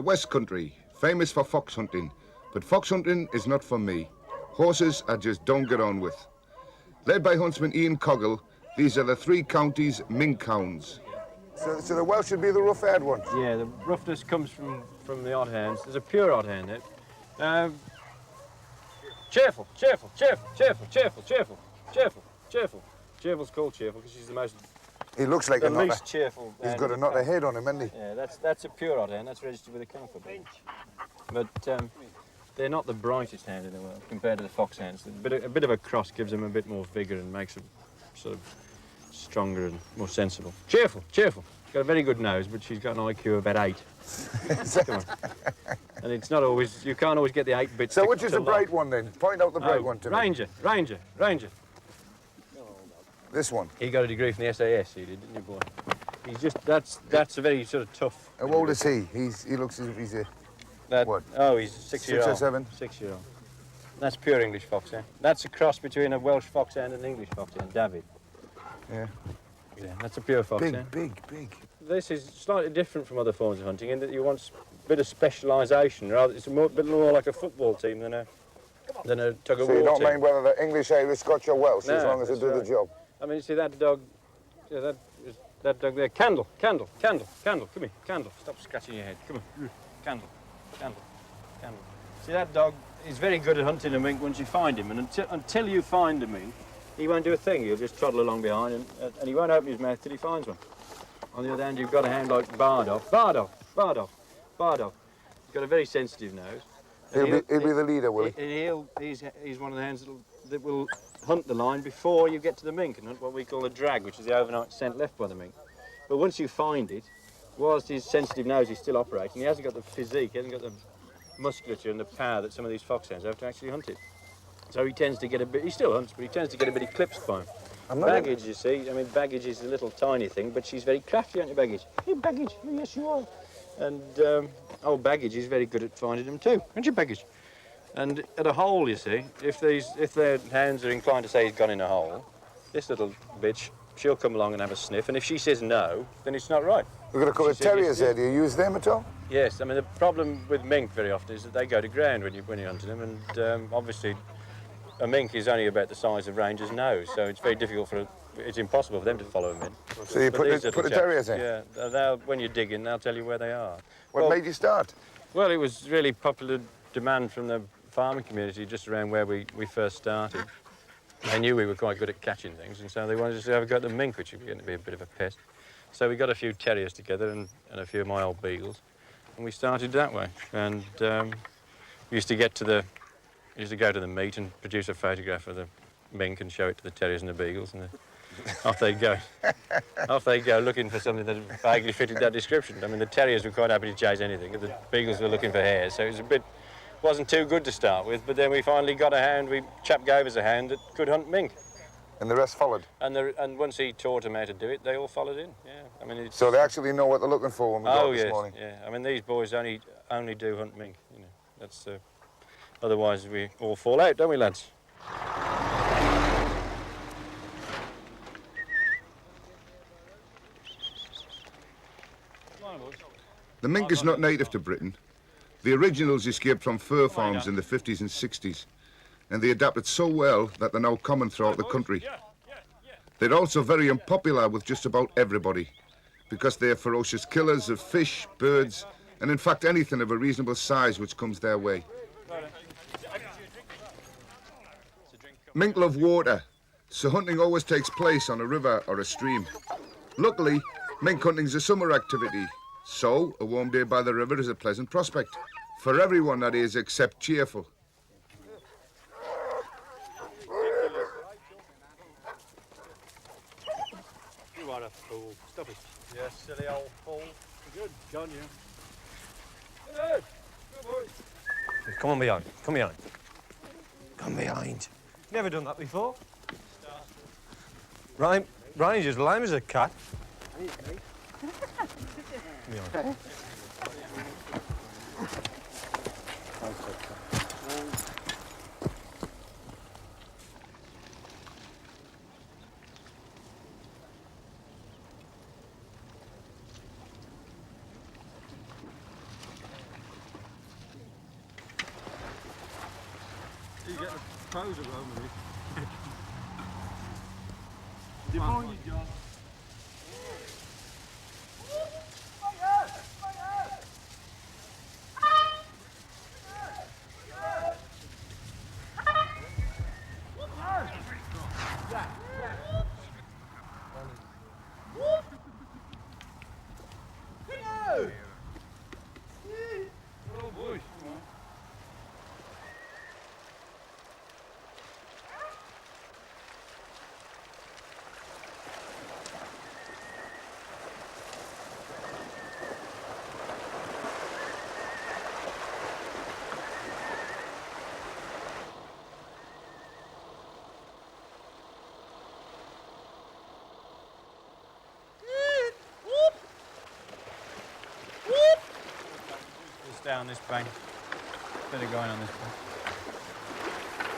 The West Country, famous for fox hunting, but fox hunting is not for me. Horses I just don't get on with. Led by huntsman Ian Coggle, these are the 3 counties mink hounds. So the Welsh should be the rough-haired ones? Yeah, the roughness comes from the odd hands. There's a pure odd hand there. Cheerful, cheerful, cheerful, cheerful, cheerful, cheerful, cheerful, cheerful. Cheerful's called cheerful because she's the most... He looks like the least cheerful. He's got a knot of head on him, hasn't he? Yeah, that's a pure odd hand. That's registered with a kennel club. But they're not the brightest hand in the world compared to the fox hands. A bit of a cross gives them a bit more vigour and makes them sort of stronger and more sensible. Cheerful, cheerful. She's got a very good nose, but she's got an IQ of about 8. Come on. And it's not always, you can't always get the 8 bits. So which is the bright one then? Point out the bright one to me. Ranger, Ranger, Ranger. This one? He got a degree from the SAS, he did, didn't you, boy? He's just, that's a very sort of tough... How old is he? He looks as if he's a... What? Oh, he's 6-year-old. 6 or 7? 6-year-old. That's pure English foxhound. That's a cross between a Welsh foxhound and an English foxhound, David. Yeah. Yeah, that's a pure foxhound. Big. This is slightly different from other forms of hunting in that you want a bit of specialisation. Rather, it's a bit more like a football team than a tug-of-war team. So you don't mind whether they're English, Irish, Scotch or Welsh, as long as they do the job? I mean, you see that dog, that dog there, Candle, come here, Candle, stop scratching your head, come on, Candle. See that dog, he's very good at hunting a mink once you find him, and until you find a mink, he won't do a thing, he'll just toddle along behind, and he won't open his mouth till he finds one. On the other hand, you've got a hound like Bardolph. He's got a very sensitive nose. He'll be the leader, will he? He's one of the hounds that will hunt the line before you get to the mink and hunt what we call a drag, which is the overnight scent left by the mink. But once you find it, whilst his sensitive nose is still operating, he hasn't got the physique, he hasn't got the musculature and the power that some of these foxhounds have to actually hunt it. So he tends to get a bit, he still hunts, but he tends to get a bit eclipsed by him. Baggage, you see, I mean, baggage is a little tiny thing, but she's very crafty, aren't you, Baggage? Hey, Baggage, oh, yes, you are. And old Baggage is very good at finding them too, aren't you, Baggage? And at a hole, you see, if their hounds are inclined to say he's gone in a hole, this little bitch, she'll come along and have a sniff, and if she says no, then it's not right. We've got a couple of terriers there. Do you use them at all? Yes, I mean, the problem with mink very often is that they go to ground when you're hunting them, and obviously a mink is only about the size of Ranger's nose, so it's very difficult it's impossible for them to follow them in. So you put the terriers in? Yeah, when you're digging, they'll tell you where they are. What made you start? Well, it was really popular demand from the farming community just around where we first started. They knew we were quite good at catching things, and so they wanted us to have a go at the mink, which was going to be a bit of a pest. So we got a few terriers together and a few of my old beagles, and we started that way. And we used to go to the meet and produce a photograph of the mink and show it to the terriers and the beagles, and off they'd go. Off they'd go looking for something that vaguely fitted that description. I mean, the terriers were quite happy to chase anything, the beagles were looking for hares, so it was wasn't too good to start with, but then we finally got a hound, chap gave us a hound that could hunt mink. And the rest followed? And once he taught them how to do it, they all followed in, yeah. I mean, so they actually know what they're looking for when we go this morning? Yeah. I mean, these boys only do hunt mink, you know. That's, otherwise we all fall out, don't we, lads? The mink is not native to Britain. The originals escaped from fur farms in the 50s and 60s, and they adapted so well that they're now common throughout the country. They're also very unpopular with just about everybody, because they're ferocious killers of fish, birds, and in fact anything of a reasonable size which comes their way. Mink love water, so hunting always takes place on a river or a stream. Luckily, mink hunting is a summer activity, so a warm day by the river is a pleasant prospect. For everyone, that is, except Cheerful. You are a fool. Stop it. Yeah, silly old fool. Good, John, you. Good. Good boy. Come on behind. Come behind. Come behind. Never done that before. Ryan's as lame as a cat. Come pose at home with it. Define your job. Just down this bank. Instead of going on this bank.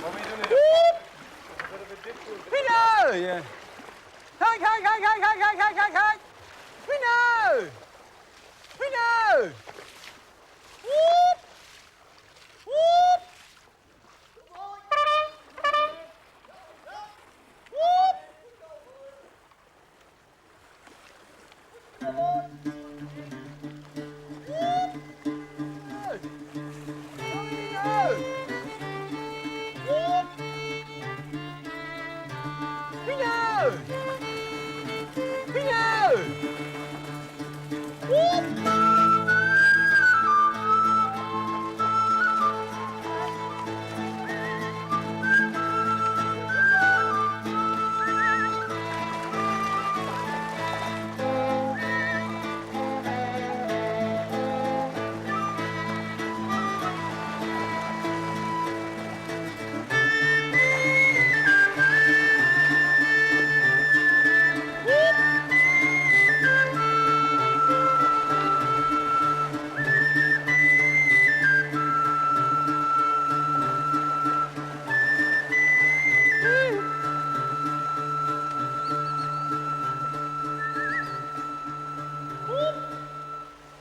What are we doing? A bit of a dip. We know! Yeah. Hike, hike, hike, hike, hike, hike, hike, hike, hike. We know! We know! Whoop! Whoop!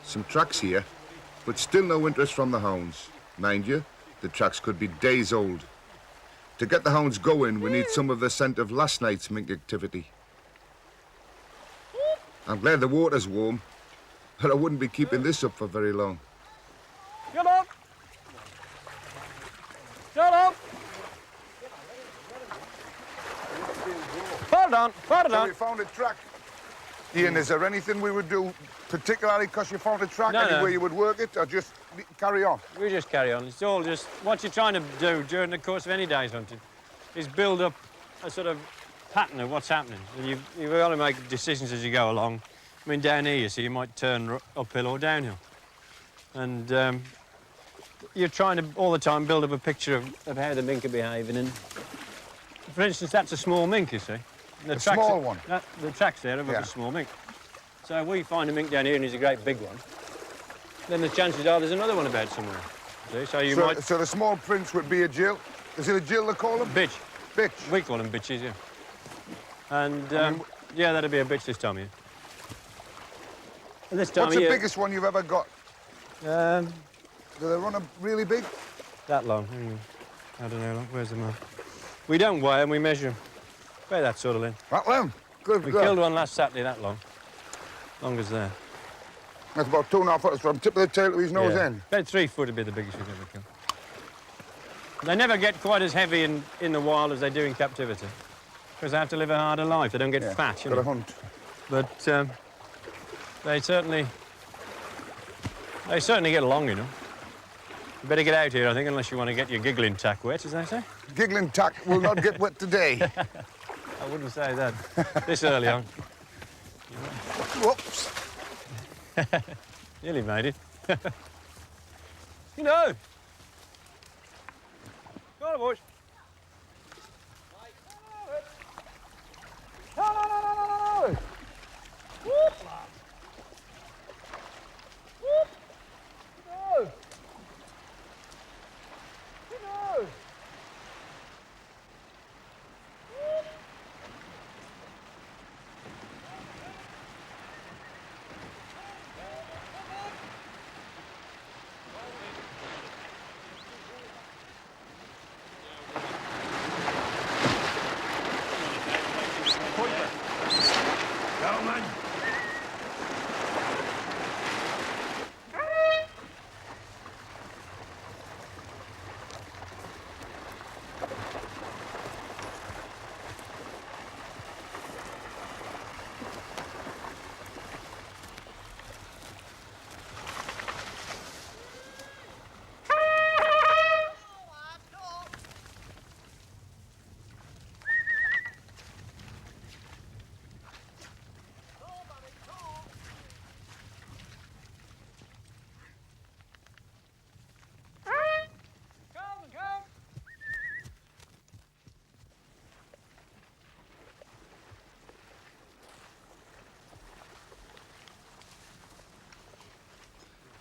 Some tracks here, but still no interest from the hounds. Mind you, the tracks could be days old. To get the hounds going, we need some of the scent of last night's mink activity. I'm glad the water's warm, but I wouldn't be keeping this up for very long. Get up! Get up! Hold on, hold So on. we found a track. Ian, is there anything we would do particularly because you found a track? No, Any no. way you would work it, or just carry on? We just carry on. It's all just what you're trying to do during the course of any day's hunting is build up a sort of pattern of what's happening. And you've got to make decisions as you go along. I mean, down here, you see, you might turn uphill or downhill. And you're trying to, all the time, build up a picture of how the mink are behaving. And, for instance, that's a small mink, you see. A small one? The tracks there of Yeah. a small mink. So if we find a mink down here and he's a great big one, then the chances are there's another one about somewhere. See? So you might... So the small prince would be a Jill? Is it a Jill they call them? Bitch. Bitch. We call them bitches, yeah. And, yeah, that'd be a bitch this time of year. And this time What's of the year... biggest one you've ever got? Do they run a really big? That long. Hang on. I don't know, look, where's the mark? We don't weigh them, we measure them. About that sort of length. That long? Good We God. killed one last Saturday that long. Long as there. That's about 2.5 foot from tip of the tail to his nose end. About 3 foot would be the biggest we've ever killed. They never get quite as heavy in the wild as they do in captivity. Because they have to live a harder life. They don't get fat, you Got know. a hunt. But they certainly get along, you know. You better get out here, I think, unless you want to get your giggling tack wet, as they say. Giggling tack will not get wet today. I wouldn't say that this early on. Whoops. Nearly made it. You know. Go on, boys. No. Whoop. Whoop. No. No.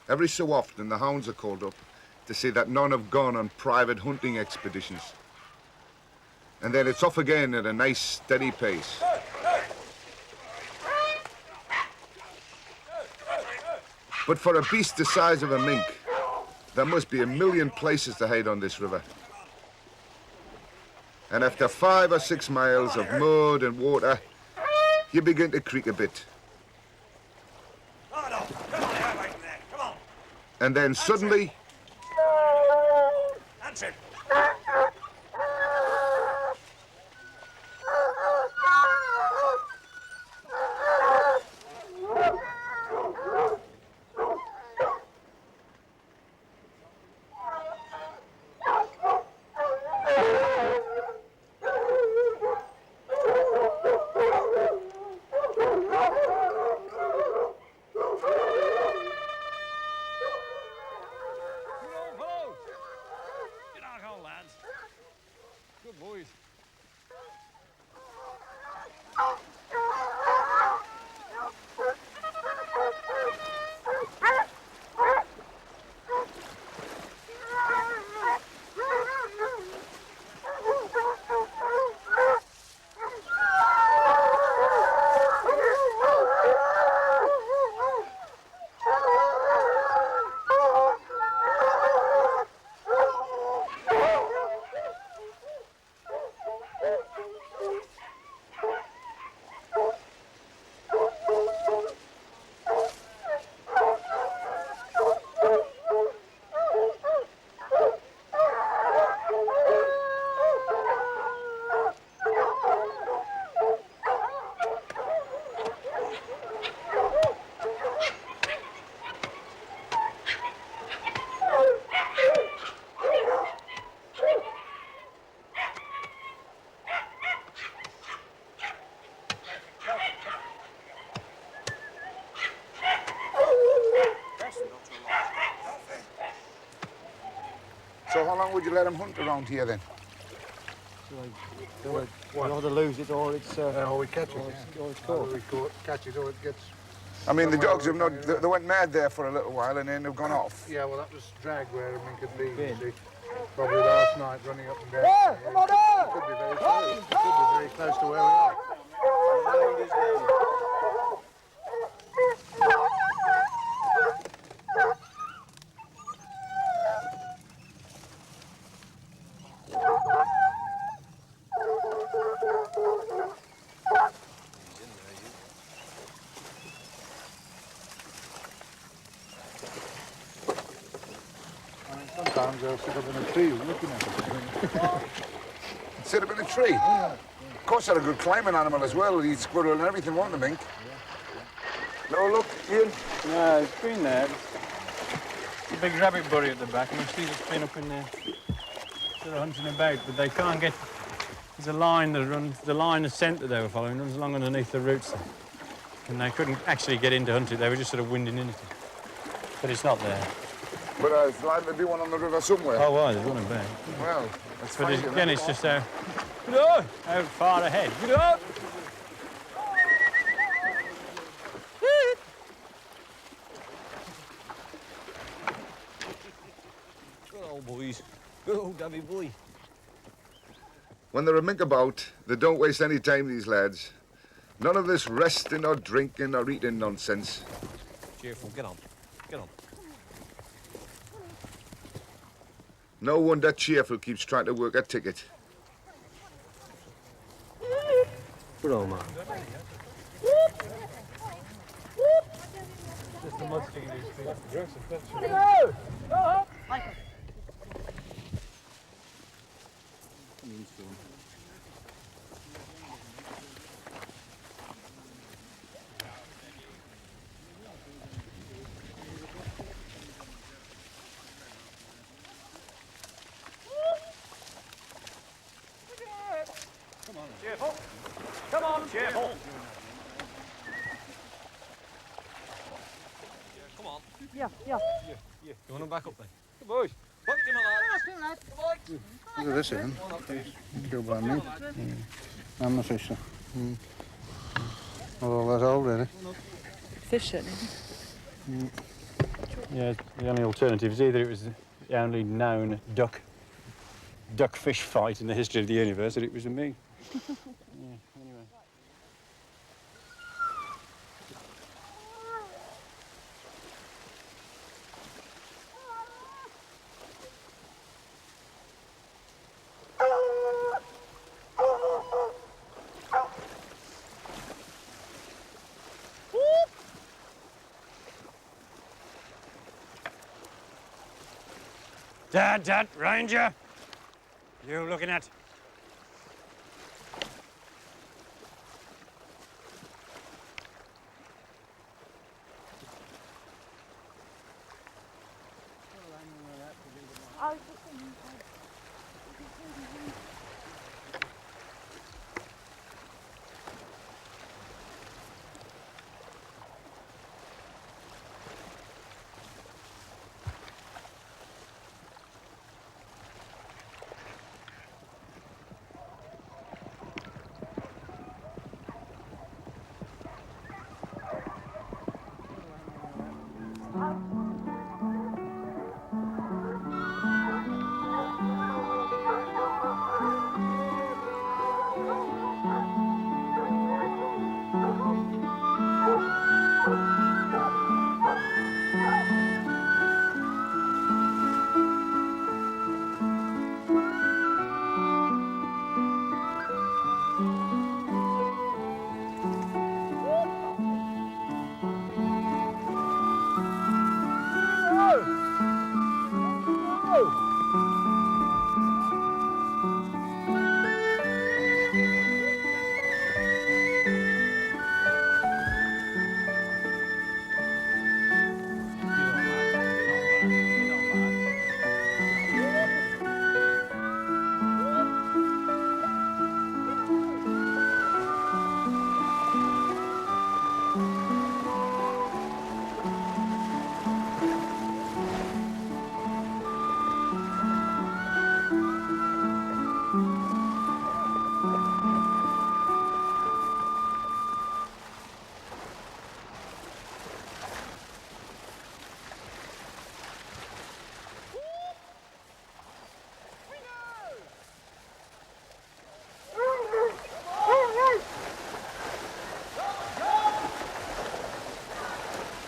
Every so often, the hounds are called up to see that none have gone on private hunting expeditions. And then it's off again at a nice, steady pace. But for a beast the size of a mink, there must be a million places to hide on this river. And after 5 or 6 miles of mud and water, you begin to creak a bit. And then suddenly... That's it. So how long would you let them hunt around here then? You either lose it or it's... or we catch it. or it's caught. We catch it or it gets... I mean, the dogs have not... They went mad there for a little while and then they've gone off. Yeah, well, that was drag where a mink could be, you see. Probably last night, running up and down. Come on, It could be very close. It could be very close to where we are. Sometimes they'll sit up in a tree looking at us. Sit up in a tree? Yeah. Of course, they're a good climbing animal as well. Eat squirrel and everything, won't they, mink? No, look, Ian. No, it's been there. It's a big rabbit bury at the back, and you see it's been up in there. Sort of hunting about, but they can't get... There's a line that runs... The line of scent that they were following runs along underneath the roots there. And they couldn't actually get in to hunt it. They were just sort of winding into it. But it's not there. But it's likely to be one on the river somewhere. Oh, well, there's one in there. Well, let's But find it's, it. again, it's just out far ahead. Good up! Good old boys. Good old Davy boy. When they're a mink about, they don't waste any time, these lads. None of this resting or drinking or eating nonsense. Cheerful, get on. Get on. No wonder Cheerful keeps trying to work a ticket. Good old man. Just the mud sticking in his feet. Cheerful. Come on, cheerful. Come on. Yeah. You want them back up then? Good boys. Fuck him, lad. Look at this, Ian. Killed by me. And the fisher. Not all that old, really. Fisher. Yeah, the only alternative is either it was the only known duck-fish fight in the history of the universe, or it was a mink. Yeah, anyway. Dad, Ranger! You looking at?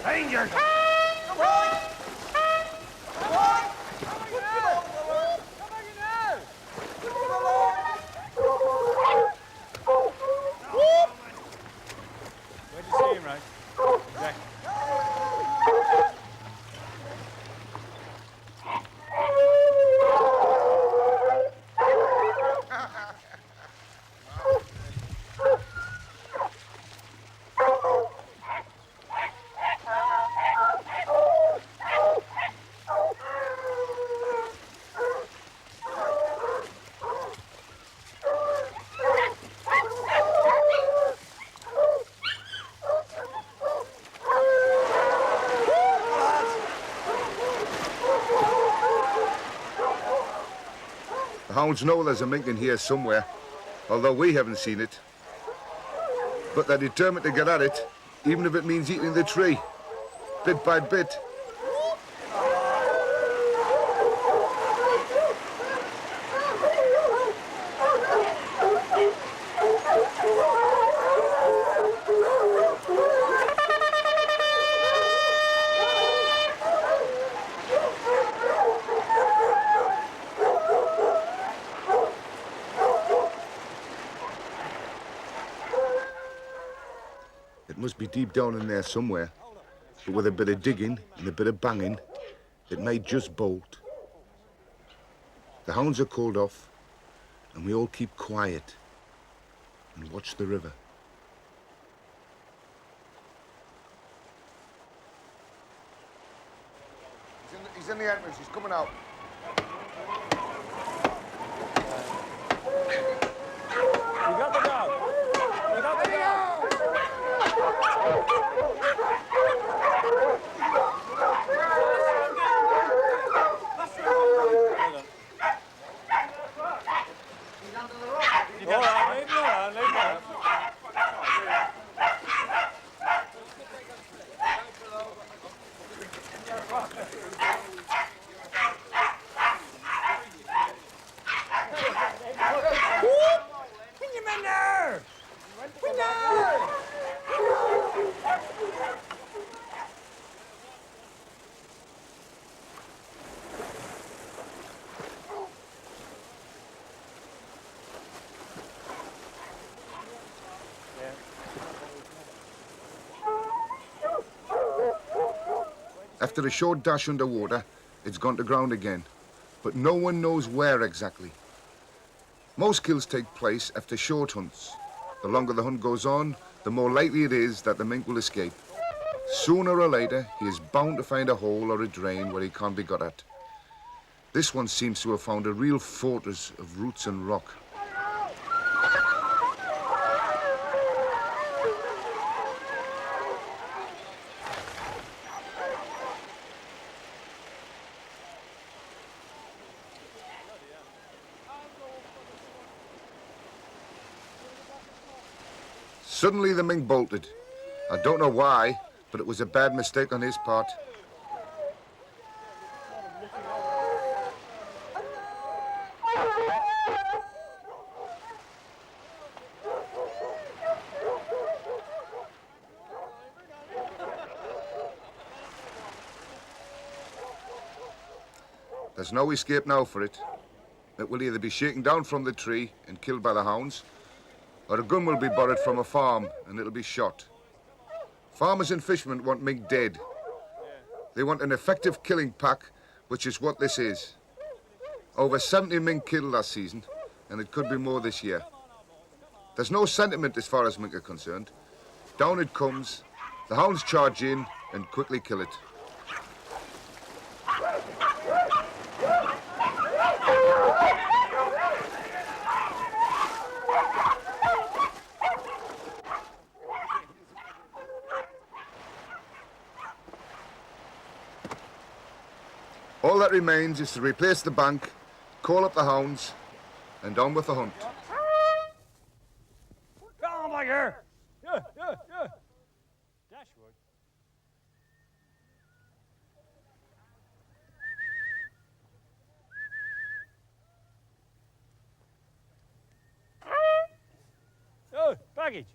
Ranger! Where'd you see him, Ray? Jack. The hounds know there's a mink in here somewhere, although we haven't seen it. But they're determined to get at it, even if it means eating the tree, bit by bit. It must be deep down in there somewhere, but with a bit of digging and a bit of banging, it may just bolt. The hounds are called off, and we all keep quiet and watch the river. He's in the entrance, he's coming out. You got the dog! You got the dog! All right, leave him alone, leave him alone. After a short dash underwater, it's gone to ground again, but no one knows where exactly. Most kills take place after short hunts. The longer the hunt goes on, the more likely it is that the mink will escape. Sooner or later, he is bound to find a hole or a drain where he can't be got at. This one seems to have found a real fortress of roots and rock. Suddenly the mink bolted. I don't know why, but it was a bad mistake on his part. There's no escape now for it. It will either be shaken down from the tree and killed by the hounds, or a gun will be borrowed from a farm and it'll be shot. Farmers and fishermen want mink dead. They want an effective killing pack, which is what this is. Over 70 mink killed last season, and it could be more this year. There's no sentiment as far as mink are concerned. Down it comes, the hounds charge in and quickly kill it. All that remains is to replace the bank, call up the hounds, and on with the hunt. Come on back here. Yeah. Dashwood. Oh, baggage.